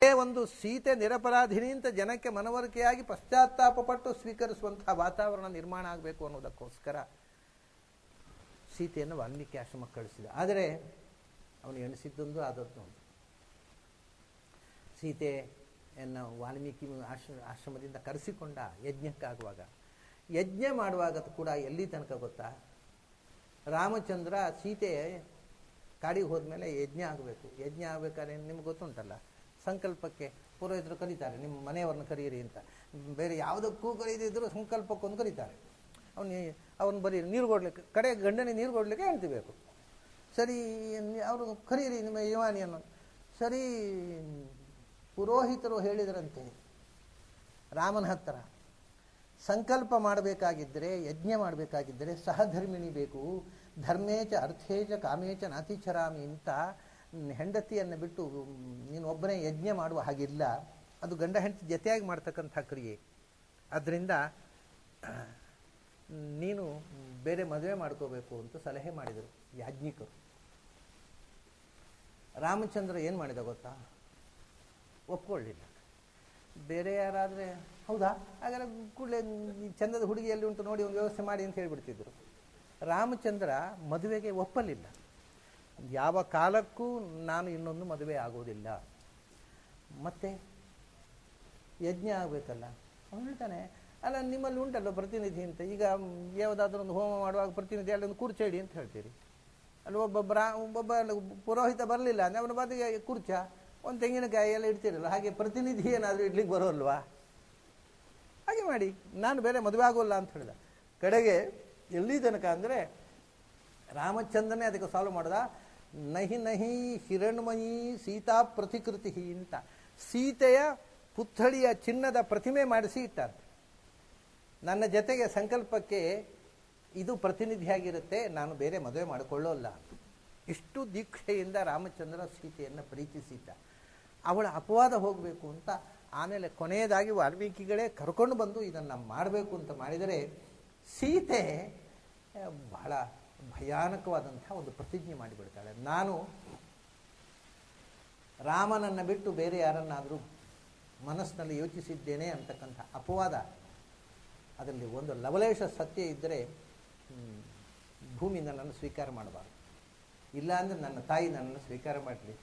ಒಂದು ಸೀತೆ ನಿರಪರಾಧಿನಿ ಅಂತ ಜನಕ್ಕೆ ಮನವರಿಕೆಯಾಗಿ ಪಶ್ಚಾತ್ತಾಪ ಪಟ್ಟು ಸ್ವೀಕರಿಸುವಂತಹ ವಾತಾವರಣ ನಿರ್ಮಾಣ ಆಗಬೇಕು ಅನ್ನೋದಕ್ಕೋಸ್ಕರ ಸೀತೆಯನ್ನು ವಾಲ್ಮೀಕಿ ಆಶ್ರಮಕ್ಕೆ ಕಳಿಸಿದ. ಆದರೆ ಅವನು ಎಣಿಸಿದ್ದೊಂದು ಆದದ್ದು. ಸೀತೆಯನ್ನು ವಾಲ್ಮೀಕಿ ಆಶ್ರಮದಿಂದ ಕರೆಸಿಕೊಂಡ ಯಜ್ಞಕ್ಕಾಗುವಾಗ. ಯಜ್ಞ ಮಾಡುವಾಗ ಕೂಡ ಎಲ್ಲಿ ತನಕ ಗೊತ್ತಾ, ರಾಮಚಂದ್ರ ಸೀತೆ ಕಾಡಿಗೆ ಹೋದ್ಮೇಲೆ ಯಜ್ಞ ಆಗಬೇಕು. ಯಜ್ಞ ಆಗಬೇಕಾದ್ರೆ ನಿಮ್ಗೆ ಗೊತ್ತುಂಟಲ್ಲ, ಸಂಕಲ್ಪಕ್ಕೆ ಪುರೋಹಿತರು ಕರೀತಾರೆ, ನಿಮ್ಮ ಮನೆಯವ್ರನ್ನ ಕರೀರಿ ಅಂತ. ಬೇರೆ ಯಾವುದಕ್ಕೂ ಕರೀದಿದ್ರು ಸಂಕಲ್ಪಕ್ಕೊಂದು ಕರೀತಾರೆ. ಅವನು ಬರೀ ನೀರು ಕೊಡ್ಲಿಕ್ಕೆ, ಕಡೆ ಗಂಡನಿಗೆ ನೀರು ಕೊಡಲಿಕ್ಕೆ ಹೇಳ್ತಿಬೇಕು. ಸರಿ, ಅವರು ಕರೀರಿ ನಿಮ್ಮ ಯಜಮಾನಿಯನ್ನು. ಸರಿ, ಪುರೋಹಿತರು ಹೇಳಿದ್ರಂತೆ ರಾಮನ ಹತ್ರ, ಸಂಕಲ್ಪ ಮಾಡಬೇಕಾಗಿದ್ದರೆ, ಯಜ್ಞ ಮಾಡಬೇಕಾಗಿದ್ದರೆ ಸಹಧರ್ಮಿಣಿ ಬೇಕು, ಧರ್ಮೇಚ ಅರ್ಥೇಚ ಕಾಮೇಚ ನಾತಿಚರಾಮಿ ಅಂತ ಹೆಂಡತಿಯನ್ನು ಬಿಟ್ಟು ನೀನು ಒಬ್ಬನೇ ಯಜ್ಞ ಮಾಡುವ ಹಾಗಿಲ್ಲ. ಅದು ಗಂಡ ಹೆಂಡತಿ ಜೊತೆಯಾಗಿ ಮಾಡ್ತಕ್ಕಂಥ ಕ್ರಿಯೆ. ಆದ್ದರಿಂದ ನೀನು ಬೇರೆ ಮದುವೆ ಮಾಡ್ಕೋಬೇಕು ಅಂತ ಸಲಹೆ ಮಾಡಿದರು ಯಾಜ್ಞಿಕರು. ರಾಮಚಂದ್ರ ಏನು ಮಾಡಿದ ಗೊತ್ತಾ, ಒಪ್ಕೊಳ್ಳಿಲ್ಲ. ಬೇರೆ ಯಾರಾದರೆ ಹೌದಾ ಹಾಗಾದ್ರೆ ಕೂಡಲೇ ಚಂದದ ಹುಡುಗಿ ಎಲ್ಲಿ ಉಂಟು ನೋಡಿ ಒಂದು ವ್ಯವಸ್ಥೆ ಮಾಡಿ ಅಂತ ಹೇಳಿಬಿಡ್ತಿದ್ರು. ರಾಮಚಂದ್ರ ಮದುವೆಗೆ ಒಪ್ಪಲಿಲ್ಲ. ಯಾವ ಕಾಲಕ್ಕೂ ನಾನು ಇನ್ನೊಂದು ಮದುವೆ ಆಗೋದಿಲ್ಲ, ಮತ್ತೆ ಯಜ್ಞ ಆಗಬೇಕಲ್ಲ. ಅವನು ಹೇಳ್ತಾನೆ, ಅಲ್ಲ ನಿಮ್ಮಲ್ಲಿ ಉಂಟಲ್ಲ ಪ್ರತಿನಿಧಿ ಅಂತ, ಈಗ ಯಾವುದಾದ್ರೂ ಒಂದು ಹೋಮ ಮಾಡುವಾಗ ಪ್ರತಿನಿಧಿ ಅಲ್ಲಿ ಒಂದು ಕುರ್ಚೇಡಿ ಅಂತ ಹೇಳ್ತೀರಿ. ಅಲ್ಲಿ ಒಬ್ಬ ಪುರೋಹಿತ ಬರಲಿಲ್ಲ ಅಂದರೆ ಅವನ ಬದಿಗೆ ಕುರ್ಚ, ಒಂದು ತೆಂಗಿನಕಾಯಿ ಎಲ್ಲ ಇಡ್ತೀರಲ್ಲ, ಹಾಗೆ ಪ್ರತಿನಿಧಿ ಏನಾದರೂ ಇಡ್ಲಿಕ್ಕೆ ಬರೋಲ್ವಾ, ಹಾಗೆ ಮಾಡಿ, ನಾನು ಬೇರೆ ಮದುವೆ ಆಗೋಲ್ಲ ಅಂತ ಹೇಳಿದ. ಕಡೆಗೆ ಎಲ್ಲಿ ತನಕ ಅಂದರೆ ರಾಮಚಂದ್ರನೇ ಅದಕ್ಕೆ ಸಾಲ್ವ್ ಮಾಡ್ದ. ನಹಿ ನಹಿ ಹಿರಣ್ಮಯಿ ಸೀತಾ ಪ್ರತಿಕೃತಿ ಅಂತ ಸೀತೆಯ ಪುತ್ಥಳಿಯ ಚಿನ್ನದ ಪ್ರತಿಮೆ ಮಾಡಿಸಿ ಇಟ್ಟಾರೆ. ನನ್ನ ಜೊತೆಗೆ ಸಂಕಲ್ಪಕ್ಕೆ ಇದು ಪ್ರತಿನಿಧಿಯಾಗಿರುತ್ತೆ, ನಾನು ಬೇರೆ ಮದುವೆ ಮಾಡಿಕೊಳ್ಳೋಲ್ಲ. ಇಷ್ಟು ದೀಕ್ಷೆಯಿಂದ ರಾಮಚಂದ್ರ ಸೀತೆಯನ್ನು ಪ್ರೀತಿಸಿದ್ದ. ಅವಳ ಅಪವಾದ ಹೋಗಬೇಕು ಅಂತ ಆಮೇಲೆ ಕೊನೆಯದಾಗಿ ವಾಲ್ಮೀಕಿಗಳೇ ಕರ್ಕೊಂಡು ಬಂದು ಇದನ್ನು ಮಾಡಬೇಕು ಅಂತ ಮಾಡಿದರೆ ಸೀತೆ ಬಹಳ ಭಯಾನಕವಾದಂಥ ಒಂದು ಪ್ರತಿಜ್ಞೆ ಮಾಡಿಬಿಡ್ತಾಳೆ. ನಾನು ರಾಮನನ್ನು ಬಿಟ್ಟು ಬೇರೆ ಯಾರನ್ನಾದರೂ ಮನಸ್ಸಿನಲ್ಲಿ ಯೋಚಿಸಿದ್ದೇನೆ ಅಂತಕ್ಕಂಥ ಅಪವಾದ, ಅದರಲ್ಲಿ ಒಂದು ಲವಲೇಶ ಸತ್ಯ ಇದ್ದರೆ ಭೂಮಿ ನನ್ನನ್ನು ಸ್ವೀಕಾರ ಮಾಡಬಾರ್ದು, ಇಲ್ಲಾಂದರೆ ನನ್ನ ತಾಯಿ ನನ್ನನ್ನು ಸ್ವೀಕಾರ ಮಾಡಲಿ.